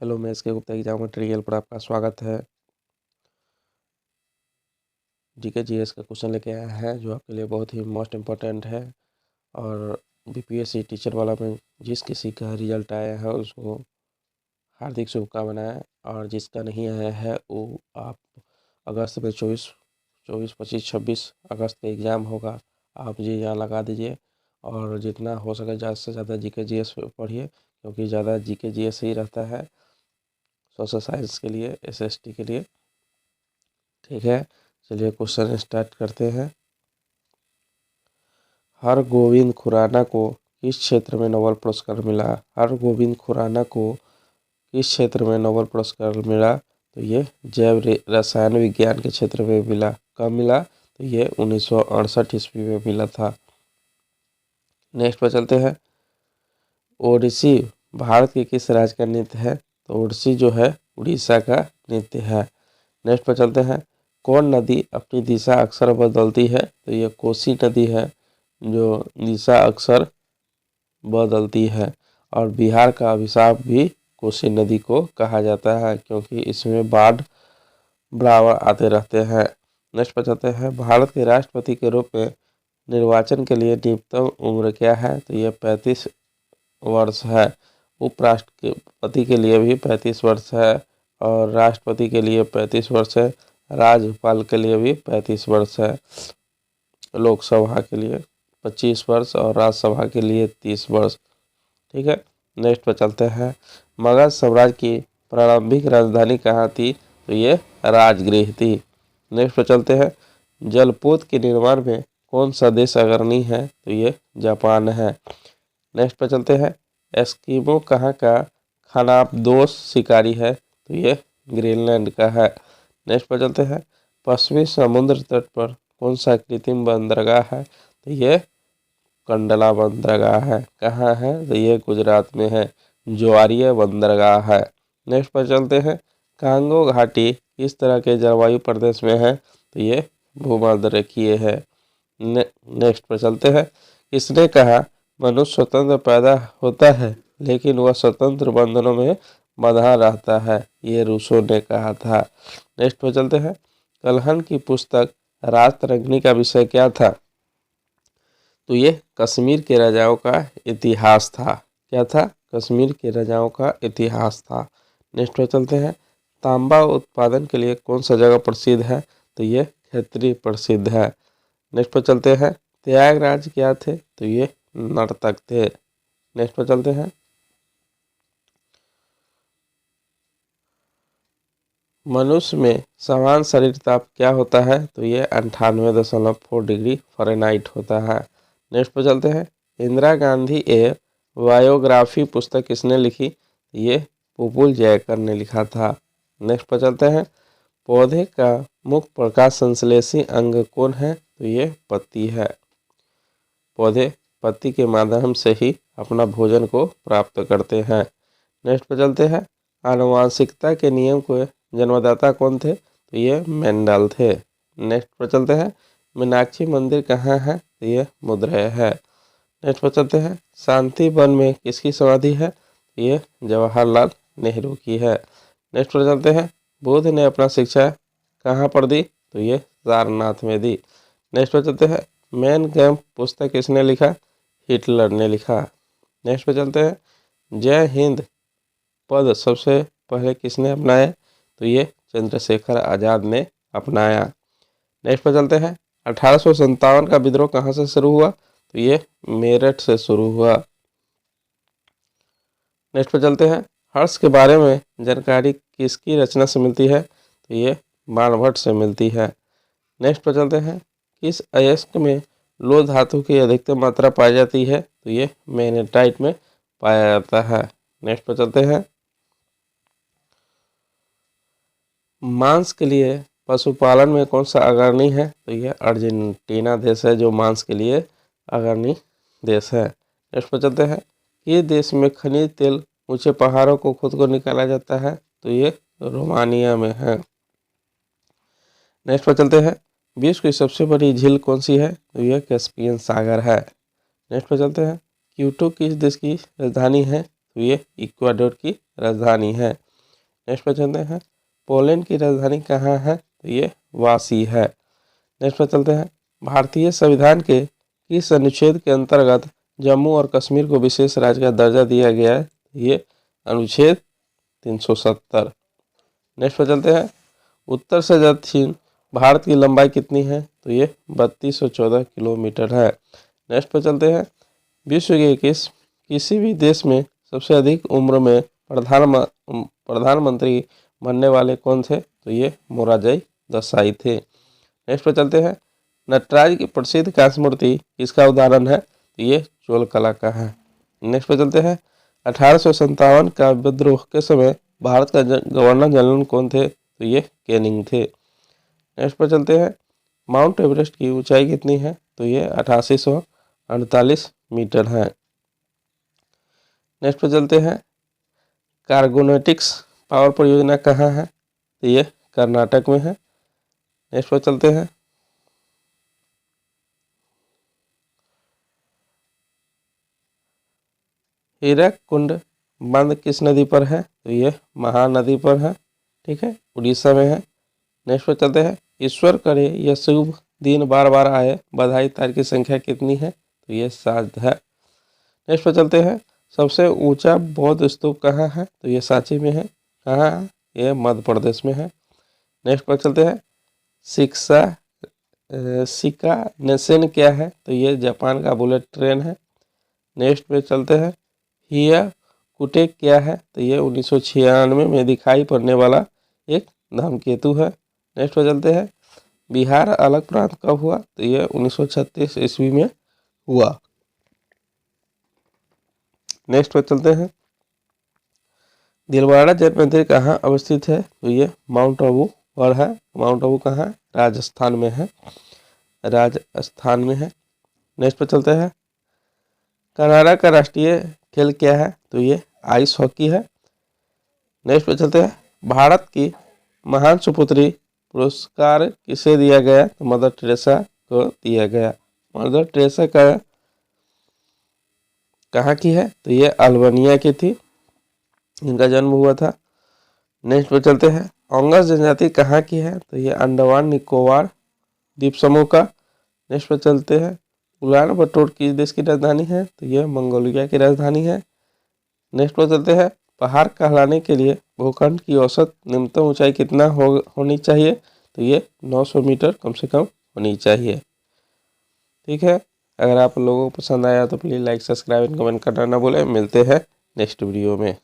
Hello, मैं SK Gupta exam material पर आपका स्वागत है। जीके जीएस का क्वेश्चन लेके आया है जो आपके लिए बहुत ही मोस्ट इम्पोर्टेंट है। और बीपीएससी टीचर वाला में जिस किसी का रिजल्ट आया है उसको हार्दिक शुभकामनाएं, और जिसका नहीं आया है वो आप अगस्त में 24, 25, 26 अगस्त का एग्ज़ाम होगा। आप जी यहाँ लगा दीजिए और जितना हो सके ज़्यादा से ज़्यादा जीके जीएस पढ़िए, क्योंकि ज़्यादा जीके जीएस ही रहता है सोशल साइंस के लिए, एसएसटी के लिए। ठीक है, चलिए क्वेश्चन स्टार्ट करते हैं। हरगोविंद खुराना को किस क्षेत्र में नोबेल पुरस्कार मिला? हरगोविंद खुराना को किस क्षेत्र में नोबेल पुरस्कार मिला? तो ये जैव रसायन विज्ञान के क्षेत्र में मिला। कब मिला? तो ये 1968 ईस्वी में मिला था। नेक्स्ट पर चलते हैं। ओडिसी भारत के किस राज्य का नृत्य है? तो ओडिसी जो है उड़ीसा का नृत्य है। नेक्स्ट पर चलते हैं। कौन नदी अपनी दिशा अक्सर बदलती है? तो ये कोसी नदी है जो दिशा अक्सर बदलती है। और बिहार का अभिशाप भी कोसी नदी को कहा जाता है, क्योंकि इसमें बाढ़ बराबर आते रहते हैं। नेक्स्ट पर चलते हैं। भारत के राष्ट्रपति के रूप में निर्वाचन के लिए न्यूनतम उम्र क्या है? तो ये 35 वर्ष है। उपराष्ट्रपति के लिए भी 35 वर्ष है और राष्ट्रपति के लिए 35 वर्ष है। राज्यपाल के लिए भी 35 वर्ष है। लोकसभा के लिए 25 वर्ष और राज्यसभा के लिए 30 वर्ष। ठीक है, नेक्स्ट पर चलते हैं। मगध साम्राज्य की प्रारंभिक राजधानी कहाँ थी? तो ये राजगृह थी। नेक्स्ट पर चलते हैं। जलपोत के निर्माण में कौन सा देश अग्रणी है? तो ये जापान है। नेक्स्ट पर चलते हैं। एस्किमो कहाँ का खानाबदोश शिकारी है? तो ये ग्रीनलैंड का है। नेक्स्ट पर चलते हैं। पश्चिमी समुद्र तट पर कौन सा कृत्रिम बंदरगाह है? तो ये कंडला बंदरगाह है। कहाँ है? तो ये गुजरात में है, ज्वारीय बंदरगाह है। नेक्स्ट पर चलते हैं। कांगो घाटी किस तरह के जलवायु प्रदेश में है? तो ये भूमध्यरेखीय है। नेक्स्ट पर चलते हैं। किसने कहा मनुष्य स्वतंत्र पैदा होता है लेकिन वह स्वतंत्र बंधनों में बंधा रहता है? ये रूसो ने कहा था। नेक्स्ट पर चलते हैं। कल्हण की पुस्तक राजतरंगिणी का विषय क्या था? तो ये कश्मीर के राजाओं का इतिहास था। क्या था? कश्मीर के राजाओं का इतिहास था। नेक्स्ट पर चलते हैं। तांबा उत्पादन के लिए कौन सा जगह प्रसिद्ध है? तो ये खेतरी प्रसिद्ध है। नेक्स्ट पर चलते हैं। त्यागराज क्या थे? तो ये नर्तक थे। नेक्स्ट पर चलते हैं। मनुष्य में समान शरीर ताप क्या होता है? तो ये 98.4 डिग्री फ़ारेनहाइट होता है। नेक्स्ट पर चलते हैं। इंदिरा गांधी ए बायोग्राफी पुस्तक किसने लिखी? ये पुपुल जयकर ने लिखा था। नेक्स्ट पर चलते हैं। पौधे का मुख्य प्रकाश संश्लेषी अंग कौन है? तो ये पत्ती है। पौधे पत्ती के माध्यम से ही अपना भोजन को प्राप्त करते हैं। नेक्स्ट पर चलते हैं। आनुवांशिकता के नियम को जन्मदाता कौन थे? तो ये मेंडल थे। नेक्स्ट पर चलते हैं। मीनाक्षी मंदिर कहाँ है? तो ये मदुरै है। नेक्स्ट पर चलते हैं। शांति वन में किसकी समाधि है? तो ये जवाहरलाल नेहरू की है। नेक्स्ट पर चलते हैं। बुद्ध ने अपना शिक्षा कहाँ पर दी? तो ये सारनाथ में दी। नेक्स्ट पर चलते हैं। मैन कैम्प पुस्तक किसने लिखा? हिटलर ने लिखा। नेक्स्ट पे चलते हैं। जय हिंद पद सबसे पहले किसने अपनाया? तो ये चंद्रशेखर आज़ाद ने अपनाया। नेक्स्ट पे चलते हैं। 1857 का विद्रोह कहाँ से शुरू हुआ? तो ये मेरठ से शुरू हुआ। नेक्स्ट पे चलते हैं। हर्ष के बारे में जानकारी किसकी रचना से मिलती है? तो ये बाणभट्ट से मिलती है। नेक्स्ट पर चलते हैं। किस अयस्क में लोह धातु की अधिकतम मात्रा पाई जाती है? तो ये मैग्नेटाइट में पाया जाता है। नेक्स्ट पर चलते हैं। मांस के लिए पशुपालन में कौन सा अग्रणी है? तो ये अर्जेंटीना देश है जो मांस के लिए अग्रणी देश है। नेक्स्ट पर चलते हैं। किस देश में खनिज तेल ऊंचे पहाड़ों को खुद को निकाला जाता है? तो ये रोमानिया में है। नेक्स्ट पर चलते हैं। विश्व की सबसे बड़ी झील कौन सी है? तो यह कैस्पियन सागर है। नेक्स्ट पर चलते हैं। क्यूटो किस देश की राजधानी है? तो ये इक्वाडोर की राजधानी है। नेक्स्ट पे चलते हैं, पोलैंड की राजधानी कहाँ है? तो ये वासी है। नेक्स्ट पे चलते हैं, भारतीय संविधान के किस अनुच्छेद के अंतर्गत जम्मू और कश्मीर को विशेष राज्य का दर्जा दिया गया है? ये अनुच्छेद 370। नेक्स्ट पे चलते हैं, उत्तर से दक्षिण भारत की लंबाई कितनी है? तो ये 3214 किलोमीटर है। नेक्स्ट पे चलते हैं, विश्व के किसी भी देश में सबसे अधिक उम्र में प्रधानमंत्री बनने वाले कौन थे? तो ये मोरारजी देसाई थे। नेक्स्ट पे चलते हैं, नटराज की प्रसिद्ध कांस्य मूर्ति किसका उदाहरण है? तो ये चोल कला का है। नेक्स्ट पे चलते हैं, 1857 का विद्रोह के समय भारत का गवर्नर जनरल कौन थे? तो ये कैनिंग थे। नेक्स्ट पे चलते हैं, माउंट एवरेस्ट की ऊंचाई कितनी है? तो ये 8848 मीटर है। नेक्स्ट पे चलते हैं, कार्गोनेटिक्स पावर परियोजना कहाँ है? तो ये कर्नाटक में है। नेक्स्ट पे चलते हैं, हीराकुंड बांध किस नदी पर है? तो ये महानदी पर है। ठीक है, उड़ीसा में है। नेक्स्ट पे चलते हैं, ईश्वर करे यह शुभ दिन बार बार आए, बधाई तार की संख्या कितनी है? तो ये 7 है। नेक्स्ट पे चलते हैं, सबसे ऊंचा बौद्ध स्तूप कहाँ है? तो ये सांची में है। कहाँ है? ये मध्य प्रदेश में है। नेक्स्ट पर चलते हैं, शिका नेशन क्या है? तो ये जापान का बुलेट ट्रेन है। नेक्स्ट पे चलते हैं, हिया कुटे क्या है? तो ये 1996 में दिखाई पड़ने वाला एक धूमकेतु है। नेक्स्ट पे चलते हैं, बिहार अलग प्रांत कब हुआ? तो ये 1936 ईस्वी में हुआ। नेक्स्ट पे चलते हैं, दिलवाड़ा जैन मंदिर कहाँ अवस्थित है? तो ये माउंट आबू पर है। माउंट आबू कहाँ है? राजस्थान में है। राजस्थान में है। नेक्स्ट पे चलते हैं, कनाडा का राष्ट्रीय खेल क्या है? तो ये आइस हॉकी है। नेक्स्ट पे चलते हैं, भारत की महान सुपुत्री पुरस्कार किसे दिया गया? तो मदर टेरेसा को दिया गया। मदर टेरेसा का कहाँ की है? तो ये अल्बानिया की थी, इनका जन्म हुआ था। नेक्स्ट पे चलते हैं, ओंगस जनजाति कहाँ की है? तो ये अंडमान निकोबार द्वीप समूह का। नेक्स्ट पे चलते हैं, उलान बटोर किस देश की राजधानी है? तो ये मंगोलिया की राजधानी है। नेक्स्ट पे चलते हैं, पहाड़ कहलाने के लिए भूखंड की औसत न्यूनतम ऊंचाई कितना होनी चाहिए? तो ये 900 मीटर कम से कम होनी चाहिए। ठीक है, अगर आप लोगों को पसंद आया तो please like, subscribe and comment करना ना भूलें। मिलते हैं नेक्स्ट वीडियो में।